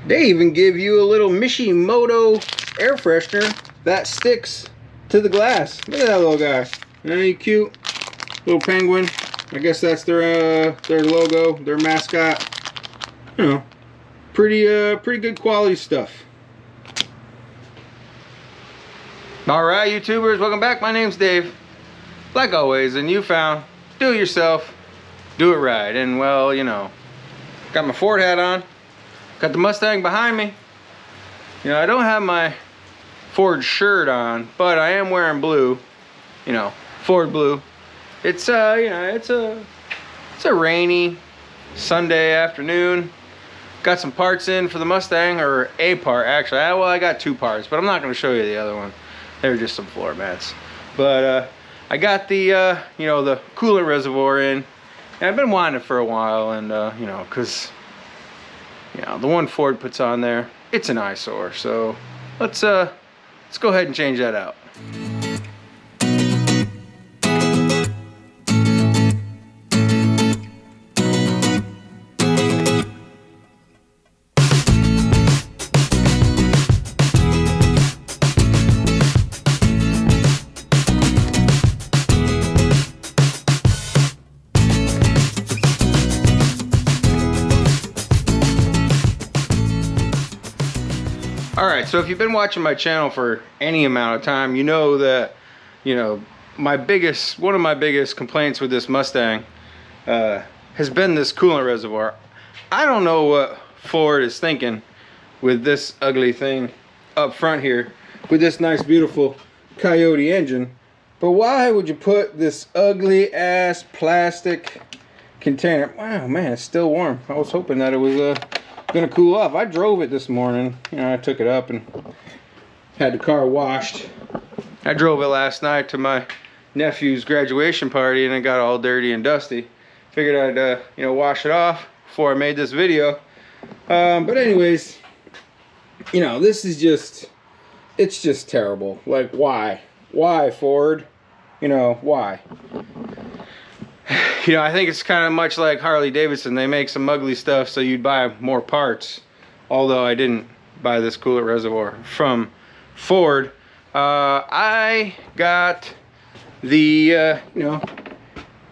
They even give you a little Mishimoto air freshener that sticks to the glass. Look at that little guy. Ain't he cute? Little penguin. I guess that's their logo, their mascot. You know, pretty good quality stuff. All right, YouTubers, welcome back. My name's Dave. Like always, and you found do it yourself, do it right. And well, you know, got my Ford hat on, got the Mustang behind me. You know, I don't have my Ford shirt on, but I am wearing blue. You know, Ford blue. It's you know, it's a rainy Sunday afternoon. Got some parts in for the Mustang, or a part actually. Well, I got two parts, but I'm not going to show you the other one. They're just some floor mats. But I got the you know, the coolant reservoir in, and I've been wanting it for a while, and you know, cause you know, the one Ford puts on there, it's an eyesore. So let's go ahead and change that out. Alright, so if you've been watching my channel for any amount of time, you know that, you know, one of my biggest complaints with this Mustang has been this coolant reservoir. I don't know what Ford is thinking with this ugly thing up front here, with this nice beautiful Coyote engine, but why would you put this ugly ass plastic container? Wow, man, it's still warm. I was hoping that it was gonna cool off. I drove it this morning. You know, I took it up and had the car washed. I drove it last night to my nephew's graduation party, and it got all dirty and dusty. Figured I'd you know, wash it off before I made this video. But anyways, you know, this is just, it's just terrible. Like, why Ford? You know, why? You know, I think it's kind of much like Harley-Davidson. They make some ugly stuff so you'd buy more parts. Although I didn't buy this coolant reservoir from Ford. I got the, you know,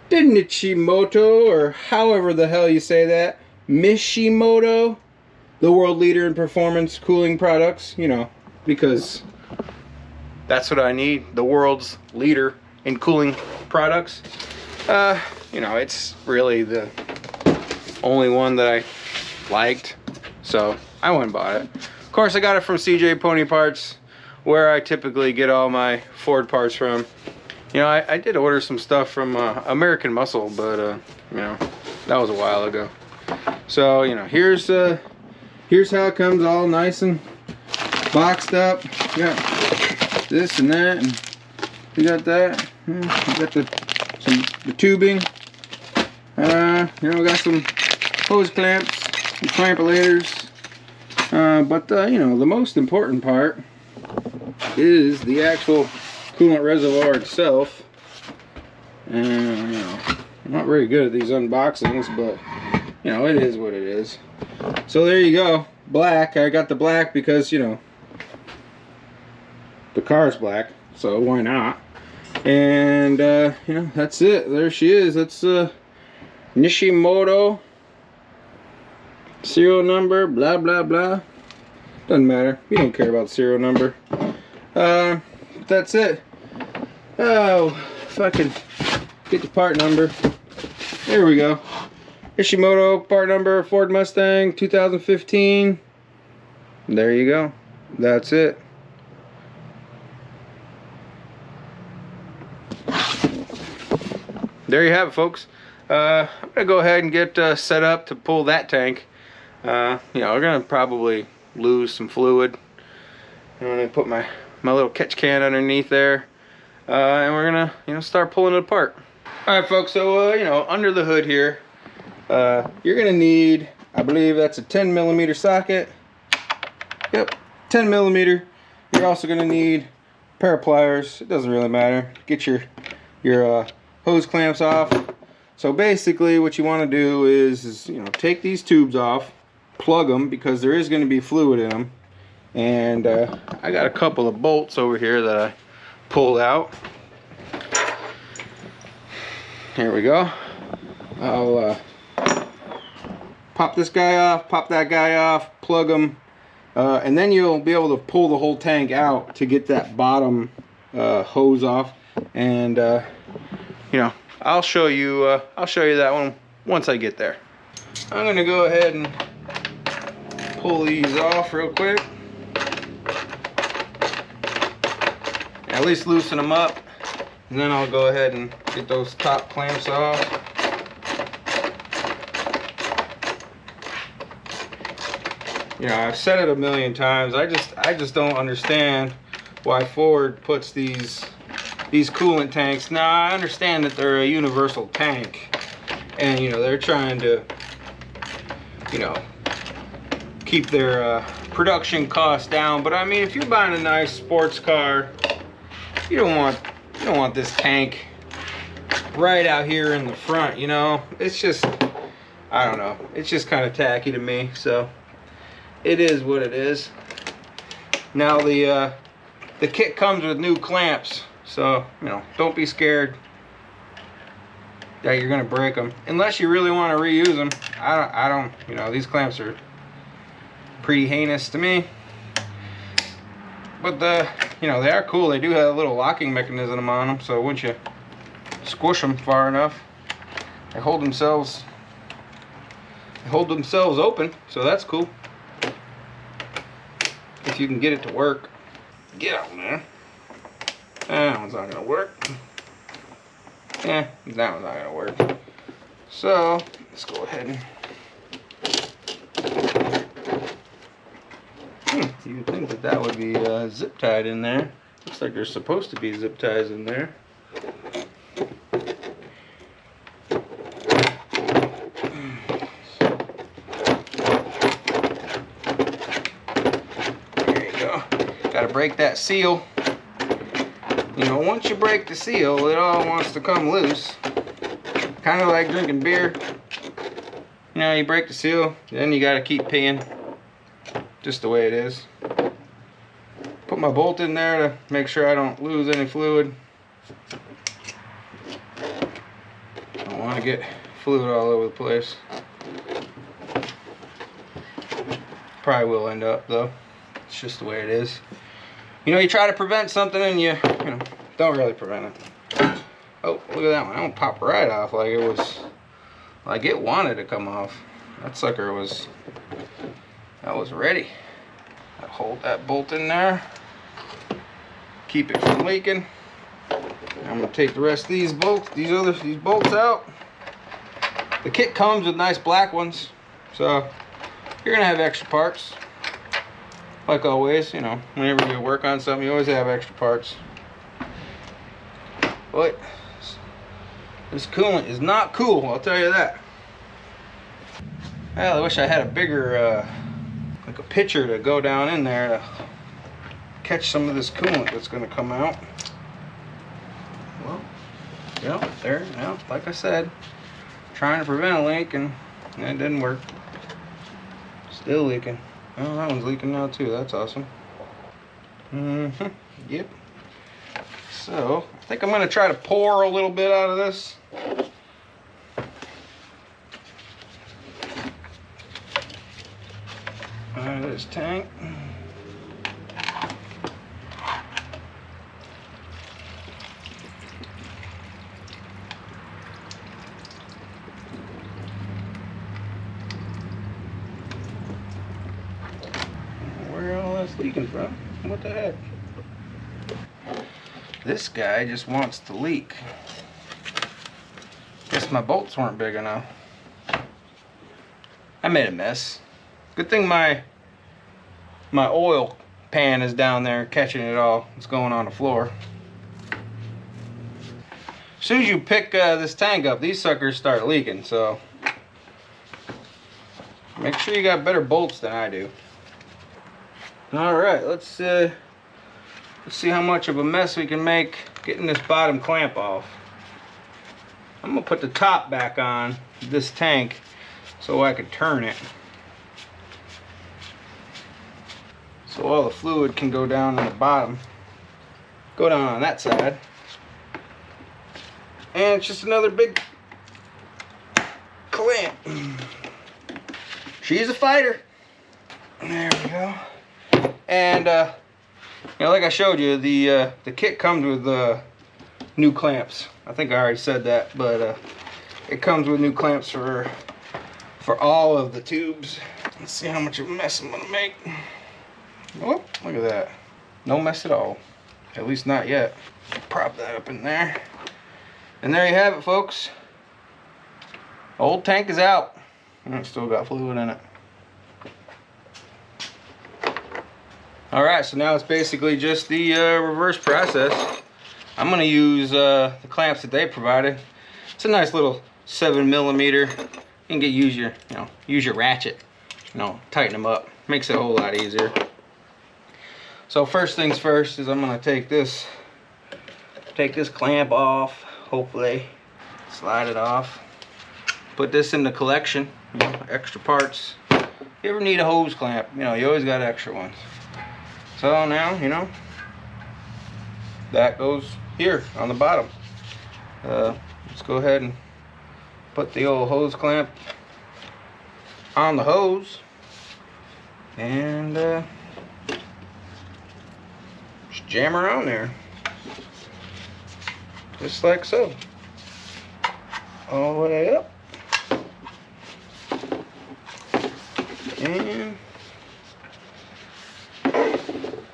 Mishimoto, or however the hell you say that. Mishimoto, the world leader in performance cooling products. You know, because that's what I need. The world's leader in cooling products. You know, it's really the only one that I liked, so I went and bought it. Of course, I got it from CJ Pony Parts, where I typically get all my Ford parts from. You know, I did order some stuff from American Muscle, but you know, that was a while ago. So, you know, here's how it comes, all nice and boxed up. Yeah, this and that, and you got that. You got the tubing. You know, got some hose clamps, some clampulators. But you know, the most important part is the actual coolant reservoir itself. And you know, I'm not very good at these unboxings, but you know, it is what it is. So there you go, black. I got the black because, you know, the car's black, so why not? And you know, that's it. There she is. That's Mishimoto, serial number, blah blah blah. Doesn't matter. We don't care about the serial number. That's it. Oh, if I can get the part number. There we go. Mishimoto part number, Ford Mustang 2015. There you go. That's it. There you have it, folks. I'm gonna go ahead and get set up to pull that tank. You know, we're gonna probably lose some fluid. I'm gonna put my little catch can underneath there, and we're gonna, you know, start pulling it apart. All right, folks. So you know, under the hood here, you're gonna need, I believe that's a 10mm socket. Yep, 10mm. You're also gonna need a pair of pliers. It doesn't really matter. Get your hose clamps off. So basically what you want to do is, you know, take these tubes off. plug them because there is going to be fluid in them. And I got a couple of bolts over here that I pulled out. Here we go. I'll pop this guy off, pop that guy off, plug them, and then you'll be able to pull the whole tank out to get that bottom hose off. And you know, I'll show you that one once I get there. I'm gonna go ahead and pull these off real quick. At least loosen them up, and then I'll go ahead and get those top clamps off. You know, I've said it a million times. I just don't understand why Ford puts these coolant tanks. Now I understand that they're a universal tank, and you know they're trying to, you know, keep their production costs down. But I mean, if you're buying a nice sports car, you don't want this tank right out here in the front. You know, it's just, I don't know, it's just kind of tacky to me. So it is what it is. Now the kit comes with new clamps, so you know, don't be scared that you're gonna break them unless you really want to reuse them. I don't, you know, these clamps are pretty heinous to me, but you know, they are cool. They do have a little locking mechanism on them, so once you squish them far enough, they hold themselves open, so that's cool if you can get it to work. Get out there. That one's not gonna work. Yeah, that one's not gonna work. So let's go ahead and you'd think that that would be zip tied in there. Looks like there's supposed to be zip ties in there. There you go. Got to break that seal. You know, once you break the seal, it all wants to come loose. Kind of like drinking beer. You know, you break the seal, then you got to keep peeing. Just the way it is. Put my bolt in there to make sure I don't lose any fluid. Don't want to get fluid all over the place. Probably will end up though. It's just the way it is. You know, you try to prevent something and you know, don't really prevent it. Oh, look at that one. That one popped right off like it was, like it wanted to come off. That sucker was, that was ready. I'll hold that bolt in there. Keep it from leaking. I'm gonna take the rest of these bolts, these bolts out. The kit comes with nice black ones, so you're gonna have extra parts. Like always, you know, whenever you work on something, you always have extra parts. But this coolant is not cool, I'll tell you that. Well, I wish I had a bigger, like a pitcher to go down in there to catch some of this coolant that's going to come out. Well, yeah, there, yeah, like I said, trying to prevent a leak and it didn't work. Still leaking. Oh, that one's leaking now too. That's awesome. Yep. So, I think I'm going to try to pour a little bit out of this. Out of this tank. Where all that's leaking from? What the heck? This guy just wants to leak. Guess my bolts weren't big enough. I made a mess. Good thing my oil pan is down there catching it all. It's going on the floor. As soon as you pick this tank up, these suckers start leaking, so make sure you got better bolts than I do. Alright, let's see how much of a mess we can make getting this bottom clamp off. I'm going to put the top back on this tank so I can turn it. so all the fluid can go down on the bottom, go down on that side. And it's just another big clamp. She's a fighter. There we go. And you know, like I showed you, the kit comes with new clamps. I think I already said that, but it comes with new clamps for all of the tubes. Let's see how much of a mess I'm gonna make. Oh, look at that. No mess at all. At least not yet. Prop that up in there. And there you have it, folks. Old tank is out. And it's still got fluid in it. Alright, so now it's basically just the reverse process. I'm going to use the clamps that they provided. It's a nice little 7mm. You can use your ratchet. Tighten them up. Makes it a whole lot easier. So first things first is I'm going to take this clamp off. Hopefully, slide it off. Put this in the collection. Extra parts. If you ever need a hose clamp, you always got extra ones. So now, that goes here on the bottom. Let's go ahead and put the old hose clamp on the hose, and just jam her on there, just like so, all the way up, and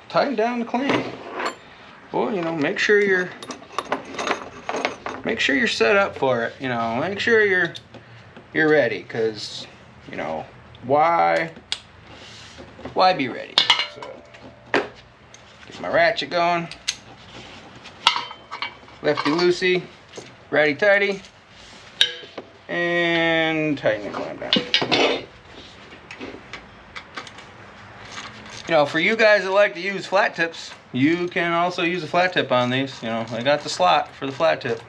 tighten down the clamp. Well, make sure you're set up for it. Make sure you're ready, because why be ready? So get my ratchet going, lefty loosey, righty tighty, and tighten the clamp down. For you guys that like to use flat tips, you can also use a flat tip on these. I got the slot for the flat tip.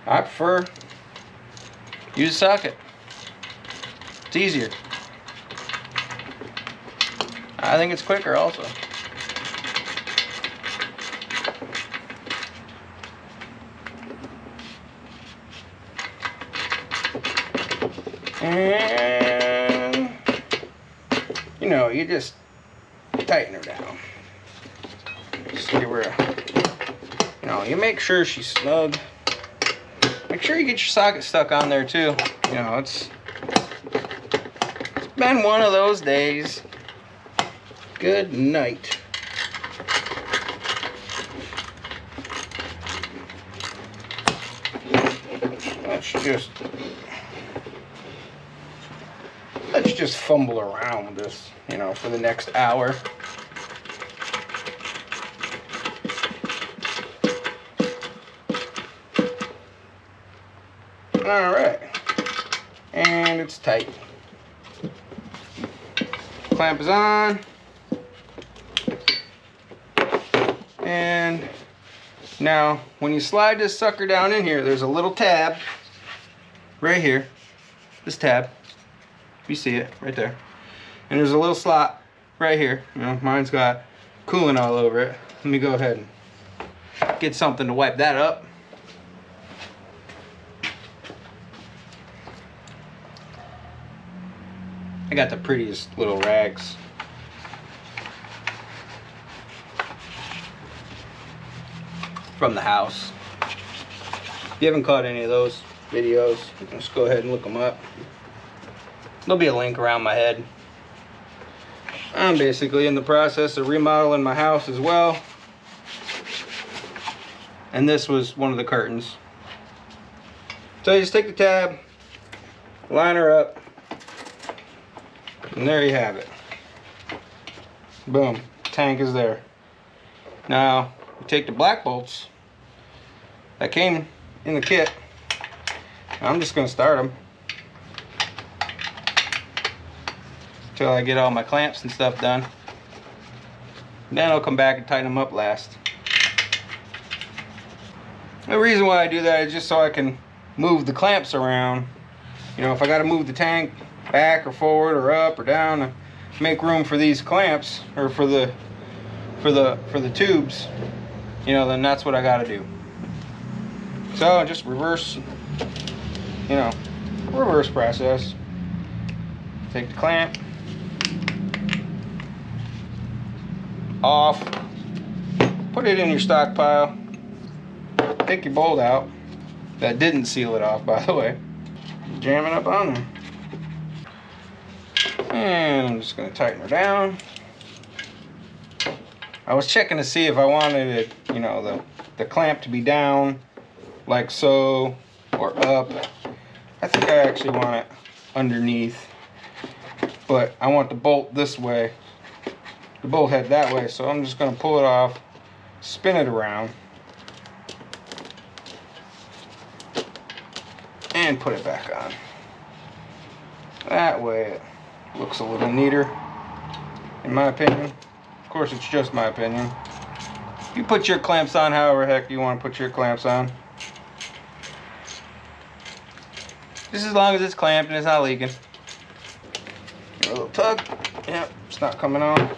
I prefer use a socket. It's easier. I think it's quicker also. And you just tighten her down. Just give her a, you make sure she's snug. Make sure you get your socket stuck on there too. It's been one of those days. Good night. Let's just fumble around with this, for the next hour. Alright, and it's tight. Clamp is on, and now when you slide this sucker down in here, there's a little tab right here, this tab, you see it right there, and there's a little slot right here. Mine's got coolant all over it. Let me go ahead and get something to wipe that up. I got the prettiest little rags. From the house. If you haven't caught any of those videos, just go ahead and look them up. There'll be a link around my head. I'm basically in the process of remodeling my house as well. And this was one of the curtains. So you just take the tab, line her up, and there you have it. Boom, tank is there. Now, you take the black bolts that came in the kit. I'm just gonna start them until I get all my clamps and stuff done. Then I'll come back and tighten them up last. The reason why I do that is just so I can move the clamps around. If I gotta move the tank back or forward or up or down, make room for these clamps, or for the tubes, you know, then that's what I got to do. So just reverse, you know, reverse process. Take the clamp off, put it in your stockpile, take your bolt out. That didn't seal it off, by the way. Jam it up on there. And I'm just going to tighten her down. I was checking to see if I wanted it, you know, the clamp to be down like so, or up. I think I actually want it underneath, but I want the bolt this way, the bolt head that way, so I'm just going to pull it off, spin it around, and put it back on. That way it looks a little neater, in my opinion. Of course, it's just my opinion. You put your clamps on however heck you want to put your clamps on. Just as long as it's clamped and it's not leaking. Give it a little tug. Yep, it's not coming on.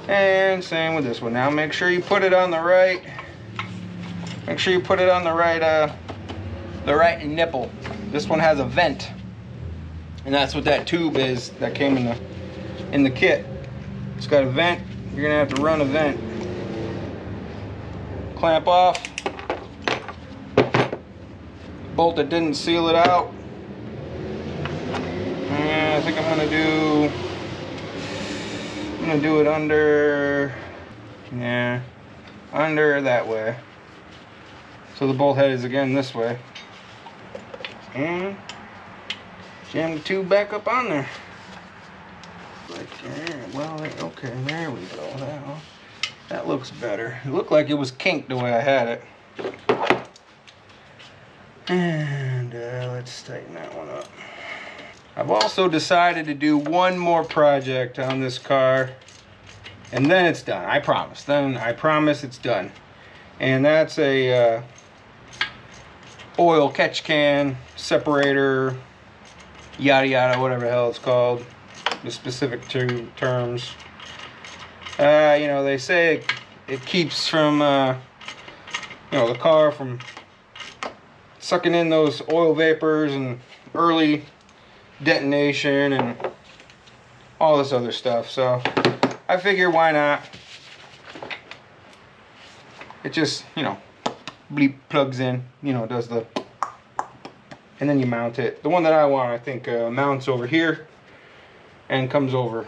And same with this one. Now make sure you put it on the right. Make sure you put it on the right nipple. This one has a vent, and that's what that tube is that came in the kit. It's got a vent. You're gonna have to run a vent. Clamp off. Bolt that didn't seal it out. And I think I'm gonna do it under, yeah, under that way. So the bolt head is again this way. And jam the tube back up on there. Like there. Well, okay, there we go. That looks better. It looked like it was kinked the way I had it. And let's tighten that one up. I've also decided to do one more project on this car, and then it's done. I promise. Then I promise it's done. And that's a oil catch can separator, yada yada, whatever the hell it's called, the specific terms. You know, they say it keeps from you know, the car from sucking in those oil vapors and early detonation and all this other stuff. So I figure, why not? It just, you know, bleep, plugs in, you know, does the, and then you mount it. The one that I want, I think, mounts over here and comes over,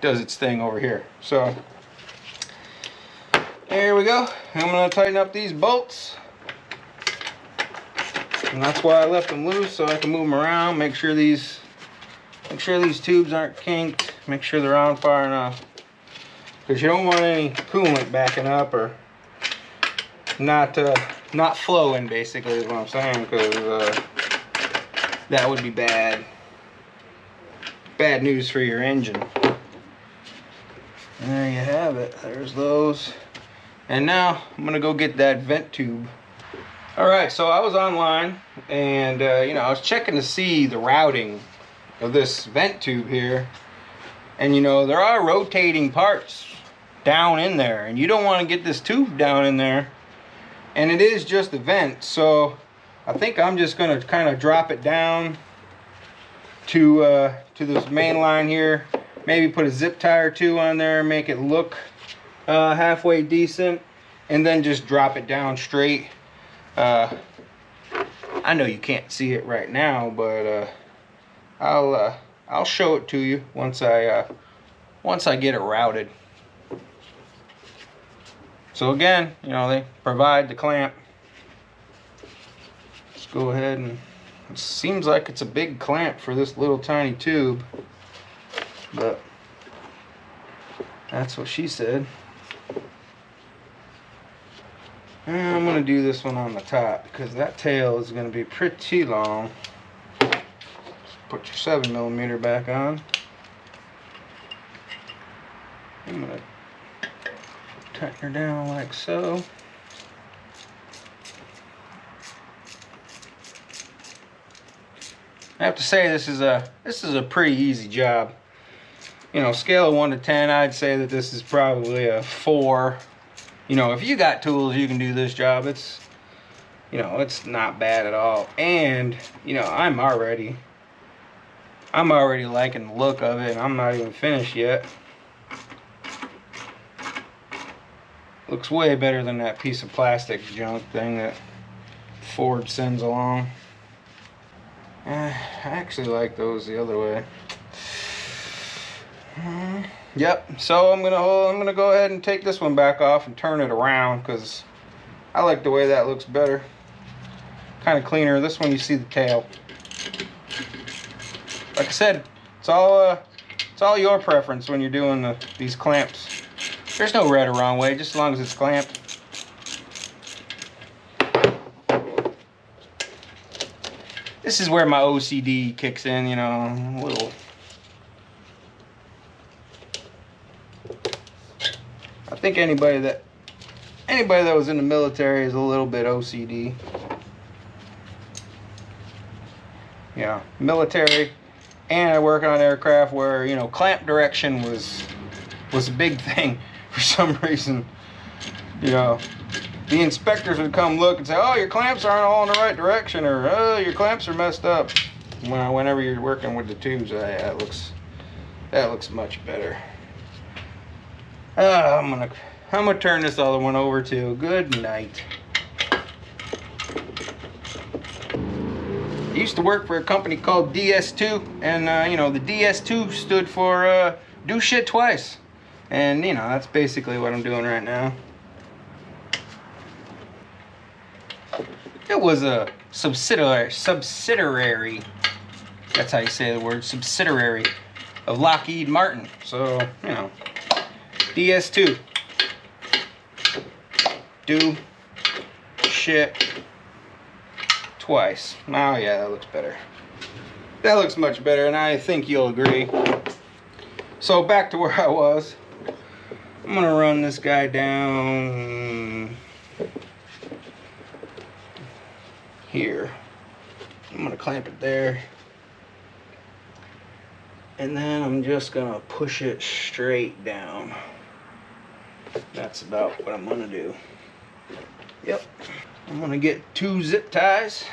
does its thing over here. So there we go. I'm gonna tighten up these bolts, and that's why I left them loose, so I can move them around, make sure these tubes aren't kinked, make sure they're on far enough, because you don't want any coolant backing up or not flowing, basically, is what I'm saying, because that would be bad news for your engine. And there you have it. There's those. And now I'm gonna go get that vent tube. All right, so I was online, and you know, I was checking to see the routing of this vent tube here, and you know, there are rotating parts down in there, and you don't want to get this tube down in there, and it is just a vent. So I think I'm just gonna kind of drop it down to this main line here, maybe put a zip tie or two on there, make it look halfway decent, and then just drop it down straight. I know you can't see it right now, but I'll show it to you once I get it routed. So again, you know, they provide the clamp. Let's go ahead, and it seems like it's a big clamp for this little tiny tube, but that's what she said. And I'm going to do this one on the top, because that tail is going to be pretty long. Put your 7mm back on. I'm going to tighten her down like so. I have to say, this is a pretty easy job. you know, scale of 1 to 10, I'd say that this is probably a 4. You know, if you got tools, you can do this job. It's, you know, it's not bad at all. And, you know, I'm already liking the look of it, and I'm not even finished yet. Looks way better than that piece of plastic junk thing that Ford sends along. I actually like those the other way. Yep, so I'm gonna go ahead and take this one back off and turn it around, because I like the way that looks better. Kind of cleaner. This one you see the tail. Like I said, it's all your preference when you're doing these clamps. There's no right or wrong way, just as long as it's clamped. This is where my OCD kicks in, you know, a little. I think anybody that was in the military is a little bit OCD. Yeah, military, and I work on aircraft where, you know, clamp direction was a big thing for some reason. You know, the inspectors would come look and say, "Oh, your clamps aren't all in the right direction," or "Oh, your clamps are messed up." Well, whenever you're working with the tubes, that looks much better. I'm gonna turn this other one over to. Good night. I used to work for a company called DS2, and you know, the DS2 stood for do shit twice, and you know, that's basically what I'm doing right now. It was a subsidiary. That's how you say the word, subsidiary of Lockheed Martin. So, you know, DS2. Do shit twice. Oh yeah, that looks better. That looks much better, and I think you'll agree. So back to where I was. I'm gonna run this guy down here. I'm gonna clamp it there. And then I'm just gonna push it straight down. That's about what I'm gonna do. Yep. I'm gonna get 2 zip ties.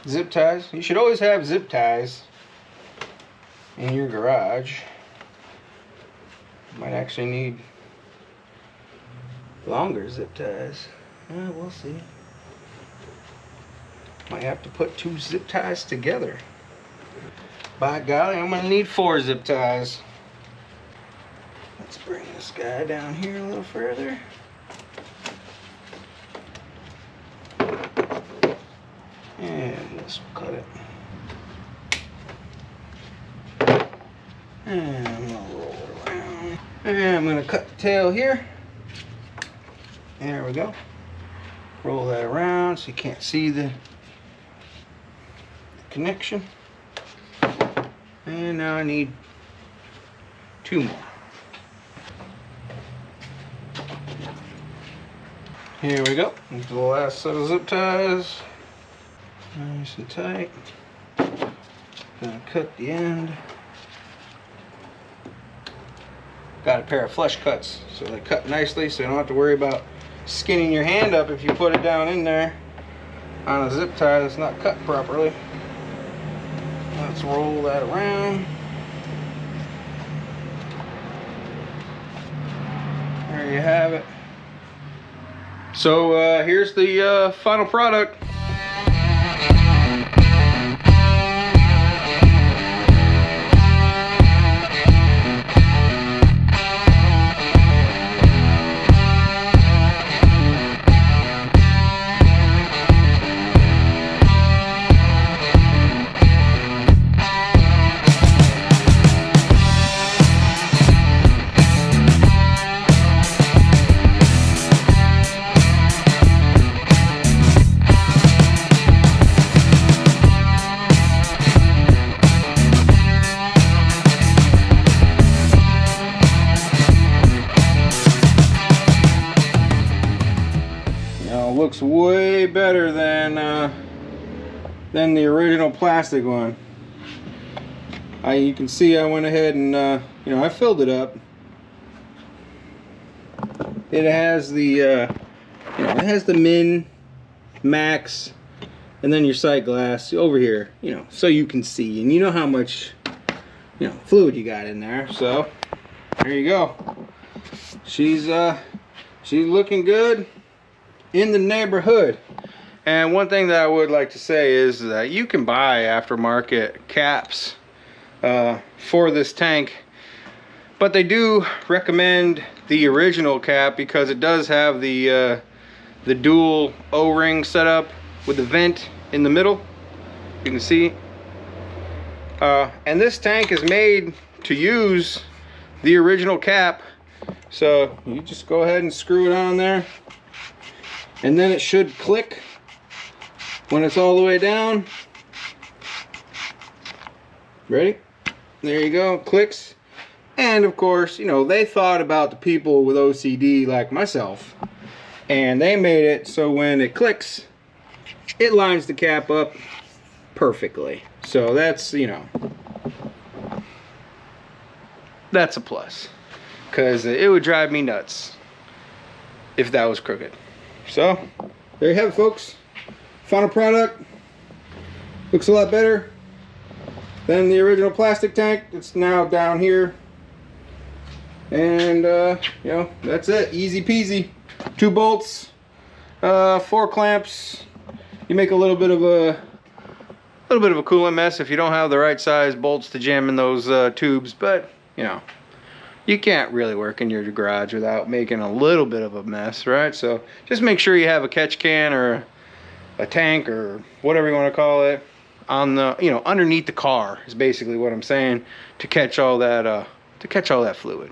Zip ties. You should always have zip ties in your garage. Might actually need longer zip ties. We'll see. Might have to put 2 zip ties together. By golly, I'm gonna need 4 zip ties. Let's bring this guy down here a little further. And this will cut it. And I'm gonna roll it around. And I'm gonna cut the tail here. There we go. Roll that around so you can't see the connection. And now I need 2 more. Here we go. Into the last set of zip ties. Nice and tight. Gonna cut the end. Got a pair of flush cuts, so they cut nicely, so you don't have to worry about skinning your hand up if you put it down in there on a zip tie that's not cut properly. Let's roll that around. There you have it. So here's the final product. Looks way better than the original plastic one. You can see I went ahead and you know, I filled it up. It has the you know, it has the min, max, and then your sight glass over here, you know, so you can see, and you know how much, you know, fluid you got in there. So there you go. She's looking good in the neighborhood. And one thing that I would like to say is that you can buy aftermarket caps for this tank, but they do recommend the original cap because it does have the dual O-ring setup with the vent in the middle. You can see, and this tank is made to use the original cap, so you just go ahead and screw it on there, and then it should click when it's all the way down. Ready? There you go, clicks. And of course, you know, they thought about the people with OCD like myself, and they made it so when it clicks, it lines the cap up perfectly. So that's, you know, that's a plus, because it would drive me nuts if that was crooked. So there you have it, folks. Final product looks a lot better than the original plastic tank. It's now down here, and you know, that's it. Easy peasy. 2 bolts, 4 clamps. You make a little bit of a coolant mess if you don't have the right size bolts to jam in those tubes, but you know, you can't really work in your garage without making a little bit of a mess, right? So just make sure you have a catch can or a tank or whatever you want to call it on the, you know, underneath the car is basically what I'm saying, to catch all that fluid.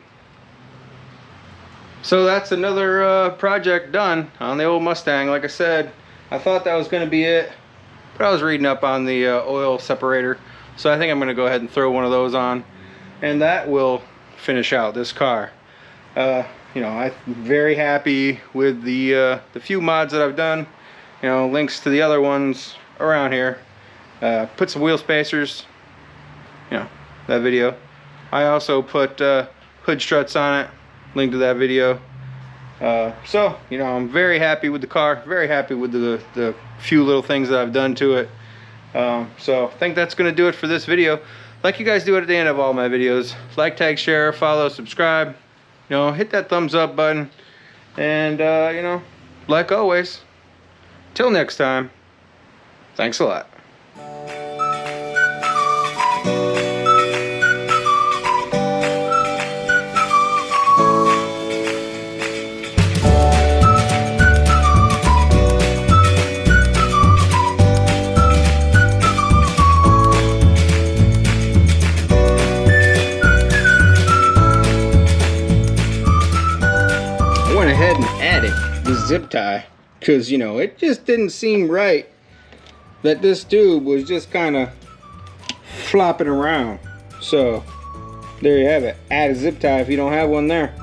So that's another project done on the old Mustang. Like I said, I thought that was going to be it, but I was reading up on the oil separator, so I think I'm going to go ahead and throw one of those on, and that will finish out this car. You know, I'm very happy with the few mods that I've done. You know, links to the other ones around here. Put some wheel spacers, you know, that video. I also put hood struts on it, link to that video. So, you know, I'm very happy with the car, very happy with the few little things that I've done to it. So I think that's going to do it for this video. Like you guys do at the end of all my videos, like, tag, share, follow, subscribe. You know, hit that thumbs up button. And, you know, like always, till next time, thanks a lot. Ahead and added the zip tie, because, you know, it just didn't seem right that this tube was just kind of flopping around. So there you have it. Add a zip tie if you don't have one there.